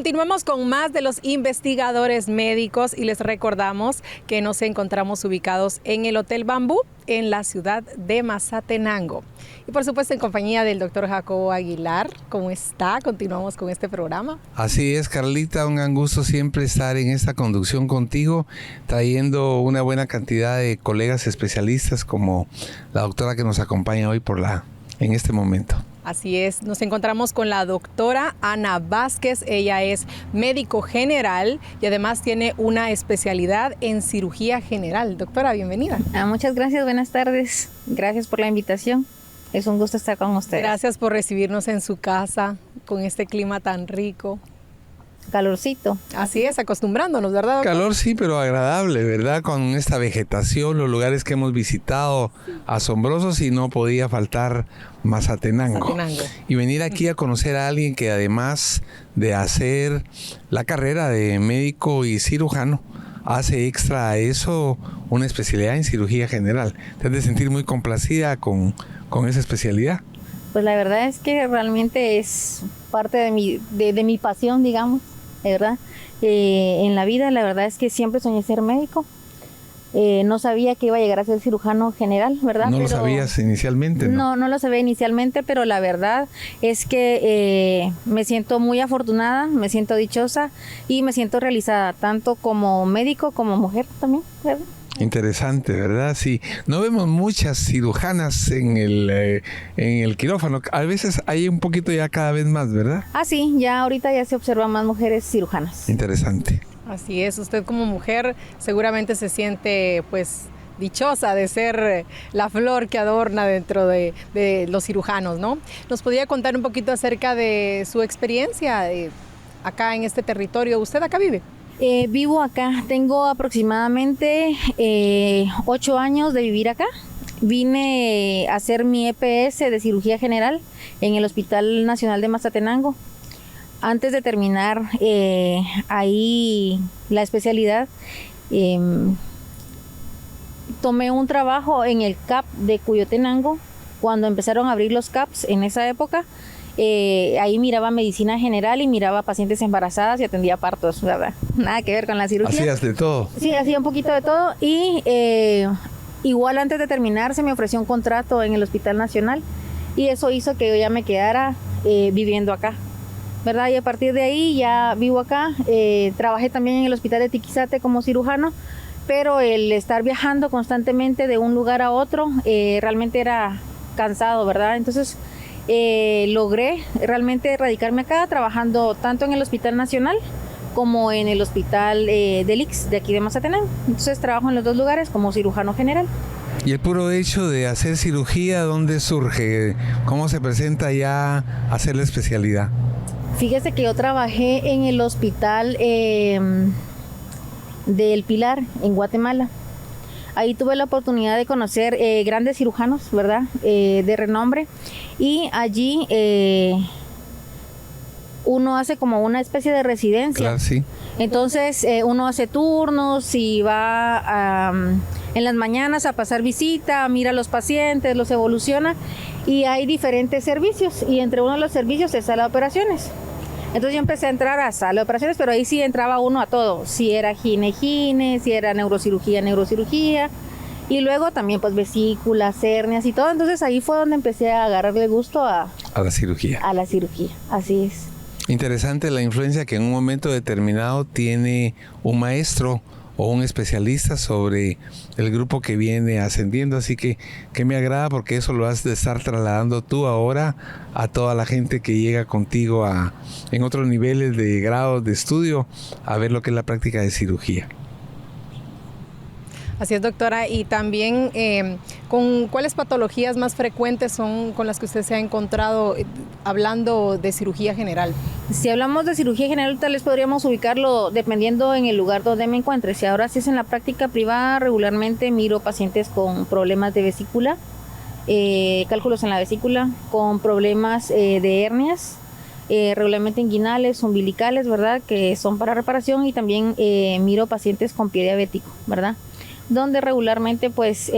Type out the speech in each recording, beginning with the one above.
Continuamos con más de los investigadores médicos y les recordamos que nos encontramos ubicados en el Hotel Bambú en la ciudad de Mazatenango. Y por supuesto en compañía del doctor Jacobo Aguilar. ¿Cómo está? Continuamos con este programa. Así es, Carlita, un gran gusto siempre estar en esta conducción contigo, trayendo una buena cantidad de colegas especialistas como la doctora que nos acompaña hoy en este momento. Así es, nos encontramos con la doctora Ana Vázquez. Ella es médico general y además tiene una especialidad en cirugía general. Doctora, bienvenida. Muchas gracias, buenas tardes. Gracias por la invitación. Es un gusto estar con ustedes. Gracias por recibirnos en su casa con este clima tan rico. Calorcito. Así es, acostumbrándonos, ¿verdad, doctor? Calor sí, pero agradable, ¿verdad? Con esta vegetación, los lugares que hemos visitado, asombrosos, y no podía faltar Mazatenango. Y venir aquí a conocer a alguien que además de hacer la carrera de médico y cirujano, hace extra a eso una especialidad en cirugía general. Te has de sentir muy complacida con esa especialidad. Pues la verdad es que realmente es parte de mi pasión, digamos, ¿verdad? En la vida, la verdad es que siempre soñé ser médico. No sabía que iba a llegar a ser cirujano general, ¿verdad? No lo sabías inicialmente, ¿no? No lo sabía inicialmente, pero la verdad es que me siento muy afortunada, me siento dichosa y me siento realizada, tanto como médico como mujer también, ¿verdad? Interesante, ¿verdad? Sí, no vemos muchas cirujanas en el quirófano. A veces hay un poquito ya cada vez más, ¿verdad? Sí, ya ahorita ya se observan más mujeres cirujanas. Interesante. Así es, usted como mujer seguramente se siente pues dichosa de ser la flor que adorna dentro de los cirujanos, ¿no? ¿Nos podría contar un poquito acerca de su experiencia acá en este territorio? ¿Usted acá vive? Vivo acá, tengo aproximadamente 8 años de vivir acá. Vine a hacer mi EPS de cirugía general en el Hospital Nacional de Mazatenango. Antes de terminar ahí la especialidad, tomé un trabajo en el CAP de Cuyotenango cuando empezaron a abrir los CAPs en esa época. Ahí miraba medicina general y miraba pacientes embarazadas y atendía partos, ¿verdad? Nada que ver con la cirugía. ¿Hacías de todo? Sí, hacía un poquito de todo y igual antes de terminar se me ofreció un contrato en el Hospital Nacional y eso hizo que yo ya me quedara viviendo acá, ¿verdad? Y a partir de ahí ya vivo acá. Trabajé también en el Hospital de Tiquizate como cirujano, pero el estar viajando constantemente de un lugar a otro realmente era cansado, ¿verdad? Entonces logré realmente radicarme acá trabajando tanto en el Hospital Nacional como en el Hospital del IX de aquí de Mazatenango. Entonces trabajo en los dos lugares como cirujano general. ¿Y el puro hecho de hacer cirugía, dónde surge? ¿Cómo se presenta ya hacer la especialidad? Fíjese que yo trabajé en el Hospital del Pilar en Guatemala. Ahí tuve la oportunidad de conocer grandes cirujanos, ¿verdad? De renombre. Y allí uno hace como una especie de residencia. Claro, sí. Entonces uno hace turnos y va en las mañanas a pasar visita, mira a los pacientes, los evoluciona. Y hay diferentes servicios. Y entre uno de los servicios es sala de operaciones. Entonces yo empecé a entrar a sala de operaciones, pero ahí sí entraba uno a todo. Si era gine, si era neurocirugía. Y luego también pues vesículas, hernias y todo. Entonces ahí fue donde empecé a agarrarle gusto a la cirugía. A la cirugía, así es. Interesante la influencia que en un momento determinado tiene un maestro o un especialista sobre el grupo que viene ascendiendo, así que me agrada porque eso lo has de estar trasladando tú ahora a toda la gente que llega contigo en otros niveles de grados de estudio a ver lo que es la práctica de cirugía. Así es, doctora. Y también, ¿con cuáles patologías más frecuentes son con las que usted se ha encontrado hablando de cirugía general? Si hablamos de cirugía general, tal vez podríamos ubicarlo dependiendo en el lugar donde me encuentre. Si ahora sí es en la práctica privada, regularmente miro pacientes con problemas de vesícula, cálculos en la vesícula, con problemas de hernias, regularmente inguinales, umbilicales, ¿verdad? Que son para reparación, y también miro pacientes con pie diabético, ¿verdad? Donde regularmente pues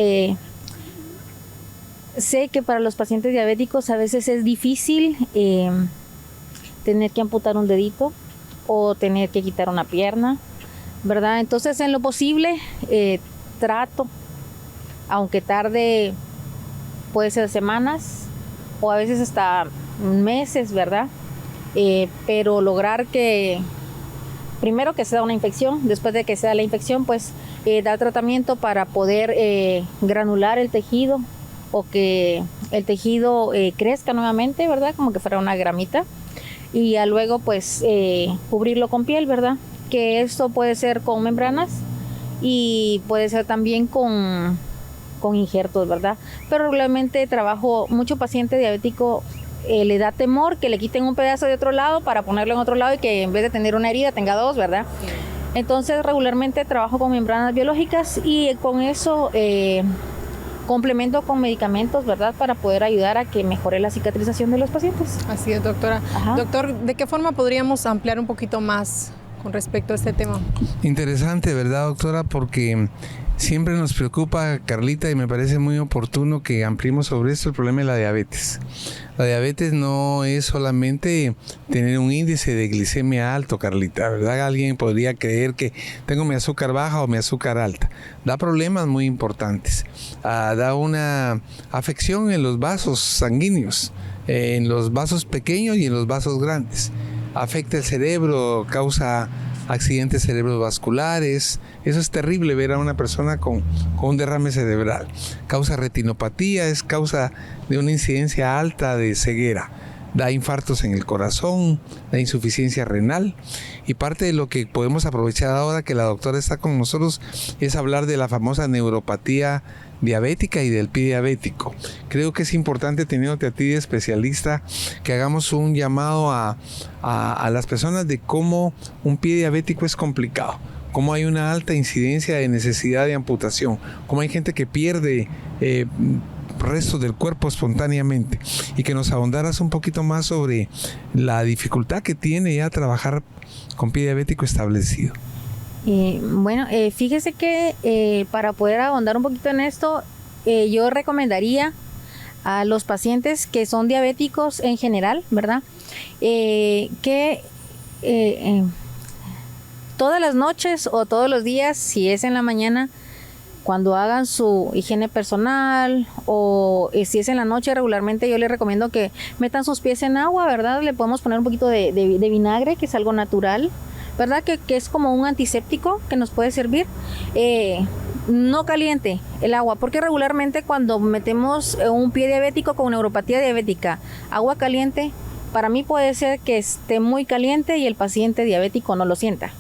sé que para los pacientes diabéticos a veces es difícil tener que amputar un dedito o tener que quitar una pierna, ¿verdad? Entonces, en lo posible, trato, aunque tarde, puede ser semanas o a veces hasta meses, ¿verdad? Pero lograr que, primero que sea una infección, después de que sea la infección, pues dar tratamiento para poder granular el tejido o que el tejido crezca nuevamente, ¿verdad? Como que fuera una gramita. Y ya luego pues cubrirlo con piel, ¿verdad? Que esto puede ser con membranas y puede ser también con injertos, ¿verdad? Pero regularmente trabajo, mucho paciente diabético le da temor que le quiten un pedazo de otro lado para ponerlo en otro lado y que en vez de tener una herida tenga dos, ¿verdad? Sí. Entonces regularmente trabajo con membranas biológicas y con eso complemento con medicamentos, ¿verdad? Para poder ayudar a que mejore la cicatrización de los pacientes. Así es, doctora. Ajá. Doctor, ¿de qué forma podríamos ampliar un poquito más con respecto a este tema? Interesante, ¿verdad, doctora? Porque siempre nos preocupa, Carlita, y me parece muy oportuno que ampliemos sobre esto el problema de la diabetes. La diabetes no es solamente tener un índice de glicemia alto, Carlita, ¿verdad? Alguien podría creer que tengo mi azúcar baja o mi azúcar alta. Da problemas muy importantes. Da una afección en los vasos sanguíneos, en los vasos pequeños y en los vasos grandes. Afecta el cerebro, causa accidentes cerebrovasculares. Eso es terrible, ver a una persona con un derrame cerebral. Causa retinopatía, es causa de una incidencia alta de ceguera. Da infartos en el corazón, da insuficiencia renal. Y parte de lo que podemos aprovechar ahora que la doctora está con nosotros es hablar de la famosa neuropatía diabética y del pie diabético. Creo que es importante, teniéndote a ti de especialista, que hagamos un llamado a las personas de cómo un pie diabético es complicado, cómo hay una alta incidencia de necesidad de amputación, cómo hay gente que pierde restos del cuerpo espontáneamente, y que nos ahondaras un poquito más sobre la dificultad que tiene ya trabajar con pie diabético establecido. Bueno, fíjese que para poder ahondar un poquito en esto, yo recomendaría a los pacientes que son diabéticos en general, ¿verdad? Que todas las noches o todos los días, si es en la mañana, cuando hagan su higiene personal, o si es en la noche, regularmente yo les recomiendo que metan sus pies en agua, ¿verdad? Le podemos poner un poquito de vinagre, que es algo natural, ¿verdad? Que es como un antiséptico que nos puede servir. No caliente el agua, porque regularmente cuando metemos un pie diabético con neuropatía diabética, agua caliente, para mí puede ser que esté muy caliente y el paciente diabético no lo sienta.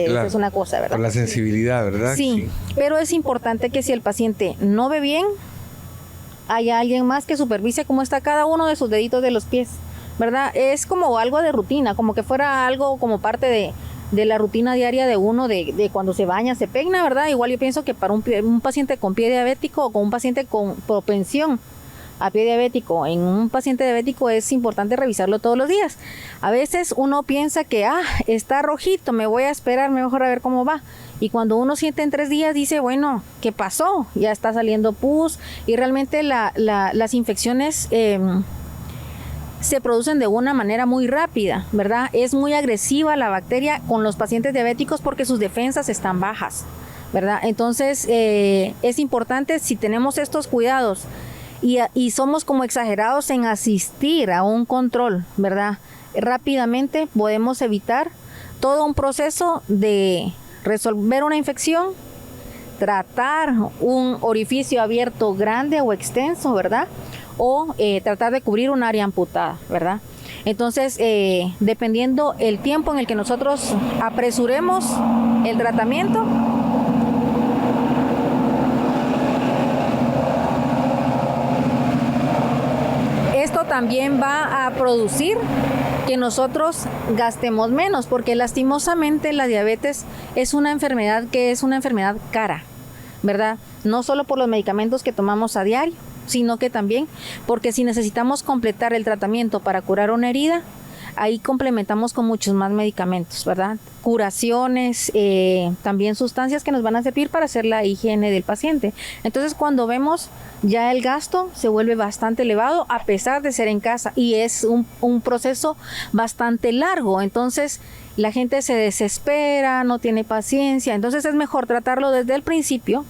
Claro, es una cosa, ¿verdad? Por la sensibilidad, ¿verdad? Sí, pero es importante que si el paciente no ve bien, haya alguien más que supervise cómo está cada uno de sus deditos de los pies, ¿verdad? Es como algo de rutina, como que fuera algo como parte de la rutina diaria de uno, de cuando se baña, se peina, ¿verdad? Igual yo pienso que para un paciente con pie diabético o con un paciente con propensión a pie diabético, en un paciente diabético es importante revisarlo todos los días. A veces uno piensa que, está rojito, me voy a esperar mejor a ver cómo va. Y cuando uno siente en 3 días, dice, bueno, ¿qué pasó? Ya está saliendo pus, y realmente las infecciones se producen de una manera muy rápida, ¿verdad? Es muy agresiva la bacteria con los pacientes diabéticos porque sus defensas están bajas, ¿verdad? Entonces, es importante, si tenemos estos cuidados y somos como exagerados en asistir a un control, ¿verdad? Rápidamente podemos evitar todo un proceso de resolver una infección, tratar un orificio abierto grande o extenso, ¿verdad? O tratar de cubrir un área amputada, ¿verdad? Entonces, dependiendo el tiempo en el que nosotros apresuremos el tratamiento, esto también va a producir que nosotros gastemos menos, porque lastimosamente la diabetes es una enfermedad que es una enfermedad cara, ¿verdad? No solo por los medicamentos que tomamos a diario, sino que también porque si necesitamos completar el tratamiento para curar una herida, ahí complementamos con muchos más medicamentos, ¿verdad? Curaciones, también sustancias que nos van a servir para hacer la higiene del paciente. Entonces, cuando vemos ya el gasto se vuelve bastante elevado a pesar de ser en casa y es un proceso bastante largo. Entonces, la gente se desespera, no tiene paciencia. Entonces, es mejor tratarlo desde el principio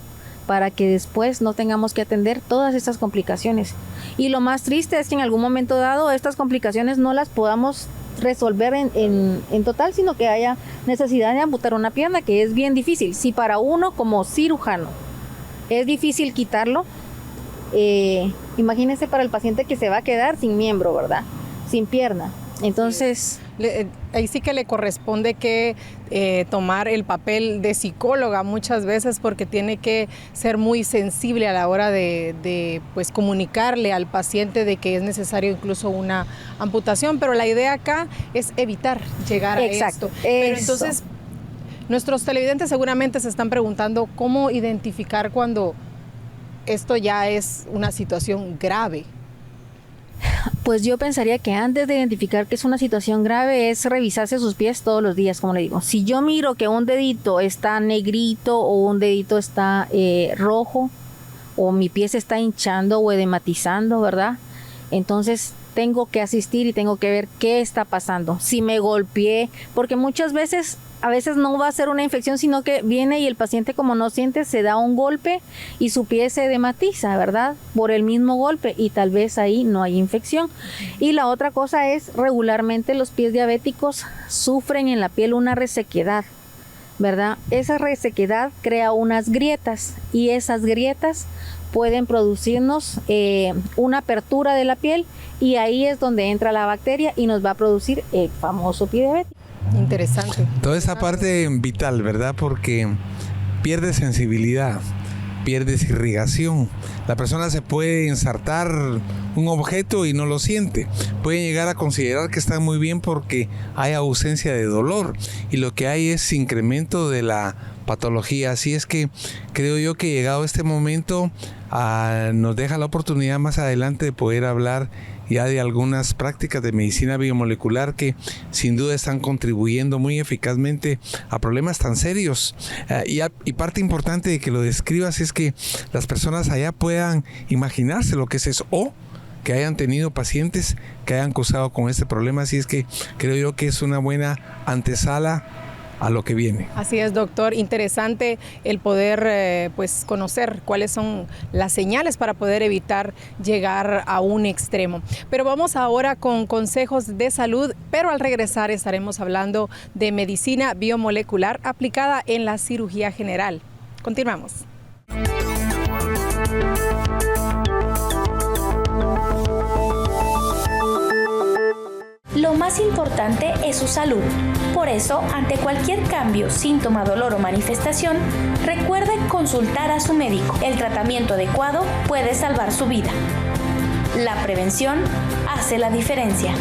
para que después no tengamos que atender todas estas complicaciones. Y lo más triste es que en algún momento dado estas complicaciones no las podamos resolver en total, sino que haya necesidad de amputar una pierna, que es bien difícil. Si para uno como cirujano es difícil quitarlo, imagínense para el paciente que se va a quedar sin miembro, ¿verdad? Sin pierna. Entonces, ahí sí que le corresponde que tomar el papel de psicóloga muchas veces, porque tiene que ser muy sensible a la hora de pues comunicarle al paciente de que es necesario incluso una amputación, pero la idea acá es evitar llegar a esto. Pero entonces, nuestros televidentes seguramente se están preguntando cómo identificar cuando esto ya es una situación grave. Pues yo pensaría que antes de identificar que es una situación grave es revisarse sus pies todos los días, como le digo. Si yo miro que un dedito está negrito o un dedito está rojo o mi pie se está hinchando o edematizando, ¿verdad? Entonces tengo que asistir y tengo que ver qué está pasando. Si me golpeé, porque muchas veces, a veces no va a ser una infección, sino que viene y el paciente, como no siente, se da un golpe y su pie se edematiza, ¿verdad? Por el mismo golpe, y tal vez ahí no hay infección. Y la otra cosa es, regularmente los pies diabéticos sufren en la piel una resequedad, ¿verdad? Esa resequedad crea unas grietas y esas grietas pueden producirnos una apertura de la piel y ahí es donde entra la bacteria y nos va a producir el famoso pie diabético. Interesante. Toda esa parte vital, ¿verdad? Porque pierde sensibilidad, pierdes irrigación. La persona se puede ensartar un objeto y no lo siente. Pueden llegar a considerar que está muy bien porque hay ausencia de dolor y lo que hay es incremento de la patología. Así es que creo yo que llegado este momento nos deja la oportunidad más adelante de poder hablar ya de algunas prácticas de medicina biomolecular que sin duda están contribuyendo muy eficazmente a problemas tan serios. Y parte importante de que lo describas es que las personas allá puedan imaginarse lo que es eso, o que hayan tenido pacientes que hayan cursado con este problema. Así es que creo yo que es una buena antesala a lo que viene. Así es, doctor. Interesante el poder pues conocer cuáles son las señales para poder evitar llegar a un extremo. Pero vamos ahora con consejos de salud, pero al regresar estaremos hablando de medicina biomolecular aplicada en la cirugía general. Continuamos. Lo más importante es su salud. Por eso, ante cualquier cambio, síntoma, dolor o manifestación, recuerde consultar a su médico. El tratamiento adecuado puede salvar su vida. La prevención hace la diferencia.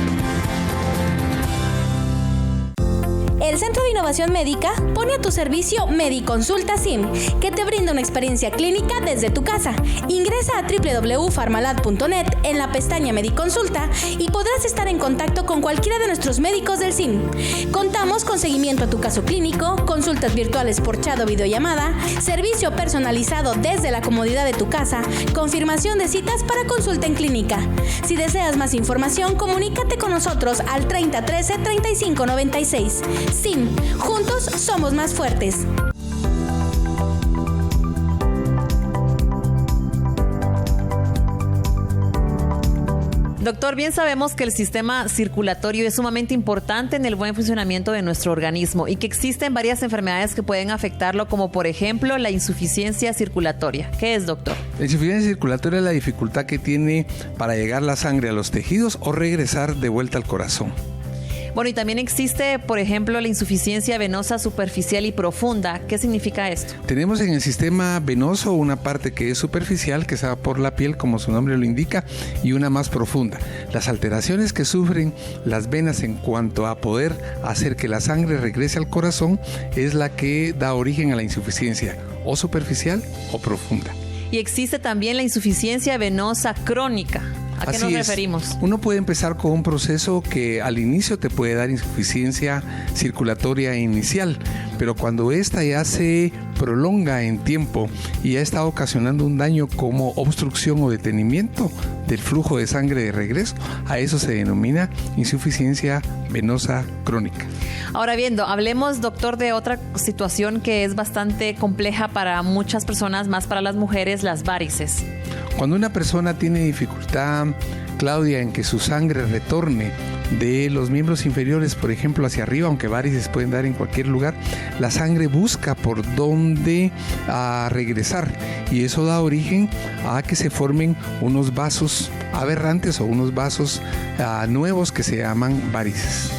El Centro de Innovación Médica pone a tu servicio Mediconsulta SIM, que te brinda una experiencia clínica desde tu casa. Ingresa a www.farmalad.net en la pestaña Mediconsulta y podrás estar en contacto con cualquiera de nuestros médicos del SIM. Contamos con seguimiento a tu caso clínico, consultas virtuales por chat o videollamada, servicio personalizado desde la comodidad de tu casa, confirmación de citas para consulta en clínica. Si deseas más información, comunícate con nosotros al 3013 3596. SIM, juntos somos más fuertes. Doctor, bien sabemos que el sistema circulatorio es sumamente importante en el buen funcionamiento de nuestro organismo y que existen varias enfermedades que pueden afectarlo, como por ejemplo la insuficiencia circulatoria. ¿Qué es, doctor? La insuficiencia circulatoria es la dificultad que tiene para llegar la sangre a los tejidos o regresar de vuelta al corazón. Bueno, y también existe, por ejemplo, la insuficiencia venosa superficial y profunda. ¿Qué significa esto? Tenemos en el sistema venoso una parte que es superficial, que se va por la piel, como su nombre lo indica, y una más profunda. Las alteraciones que sufren las venas en cuanto a poder hacer que la sangre regrese al corazón es la que da origen a la insuficiencia, o superficial o profunda. Y existe también la insuficiencia venosa crónica. ¿A qué nos referimos? Uno puede empezar con un proceso que al inicio te puede dar insuficiencia circulatoria inicial, pero cuando esta ya se prolonga en tiempo y ya está ocasionando un daño como obstrucción o detenimiento del flujo de sangre de regreso, a eso se denomina insuficiencia venosa crónica. Ahora viendo, hablemos, doctor, de otra situación que es bastante compleja para muchas personas, más para las mujeres, las varices. Cuando una persona tiene dificultad, Claudia, en que su sangre retorne de los miembros inferiores, por ejemplo, hacia arriba, aunque varices pueden dar en cualquier lugar, la sangre busca por dónde regresar, y eso da origen a que se formen unos vasos aberrantes o unos vasos nuevos que se llaman varices.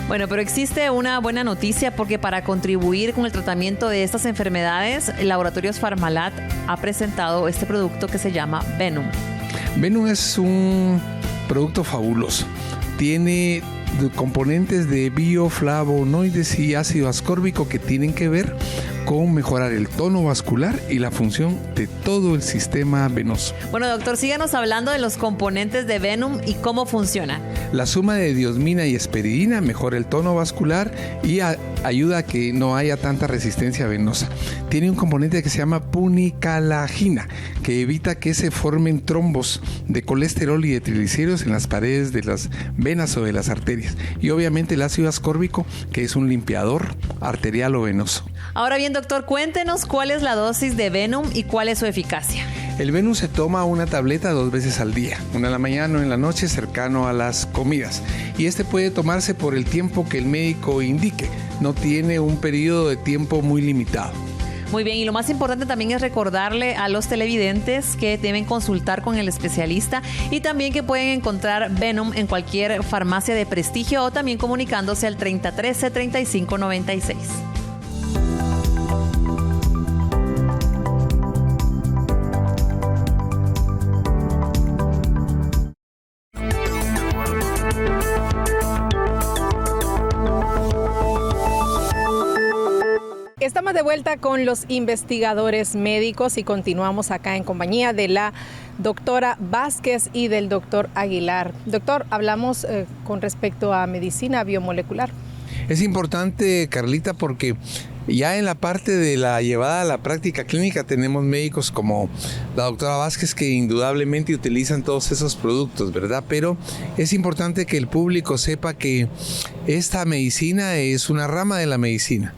Bueno, pero existe una buena noticia, porque para contribuir con el tratamiento de estas enfermedades, Laboratorios Farmalat ha presentado este producto que se llama Venum. Venum es un producto fabuloso. Tiene componentes de bioflavonoides y ácido ascórbico que tienen que ver con mejorar el tono vascular y la función de todo el sistema venoso. Bueno, doctor, síganos hablando de los componentes de Venum y cómo funciona. La suma de diosmina y hesperidina mejora el tono vascular y ayuda a que no haya tanta resistencia venosa. Tiene un componente que se llama punicalagina, que evita que se formen trombos de colesterol y de triglicéridos en las paredes de las venas o de las arterias. Y obviamente el ácido ascórbico, que es un limpiador arterial o venoso. Ahora bien, doctor, cuéntenos cuál es la dosis de Venum y cuál es su eficacia. El Venum se toma una tableta 2 veces al día, una en la mañana o en la noche, cercano a las comidas. Y este puede tomarse por el tiempo que el médico indique. No tiene un periodo de tiempo muy limitado. Muy bien, y lo más importante también es recordarle a los televidentes que deben consultar con el especialista, y también que pueden encontrar Venum en cualquier farmacia de prestigio o también comunicándose al 3013-3596. Estamos de vuelta con los investigadores médicos y continuamos acá en compañía de la doctora Vázquez y del doctor Aguilar. Doctor, hablamos con respecto a medicina biomolecular. Es importante, Carlita, porque ya en la parte de la llevada a la práctica clínica tenemos médicos como la doctora Vázquez que indudablemente utilizan todos esos productos, ¿verdad? Pero es importante que el público sepa que esta medicina es una rama de la medicina,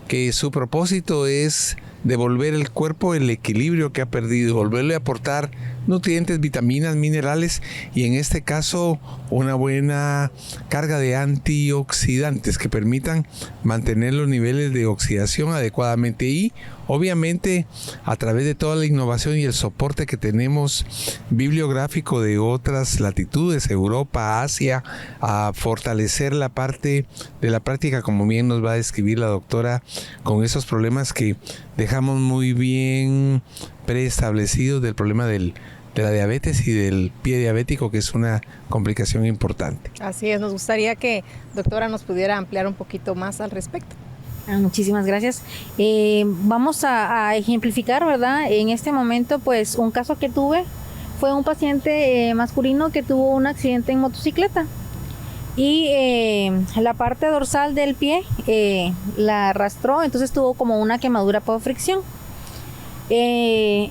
que su propósito es devolver al cuerpo el equilibrio que ha perdido, volverle a aportar nutrientes, vitaminas, minerales y en este caso una buena carga de antioxidantes que permitan mantener los niveles de oxidación adecuadamente, y obviamente a través de toda la innovación y el soporte que tenemos bibliográfico de otras latitudes, Europa, Asia, a fortalecer la parte de la práctica, como bien nos va a describir la doctora, con esos problemas que dejamos muy bien preestablecidos del problema de la diabetes y del pie diabético, que es una complicación importante. Así es, nos gustaría que, doctora, nos pudiera ampliar un poquito más al respecto. Muchísimas gracias. Vamos a ejemplificar, ¿verdad? En este momento, pues, un caso que tuve fue un paciente masculino que tuvo un accidente en motocicleta y la parte dorsal del pie la arrastró, entonces tuvo como una quemadura por fricción.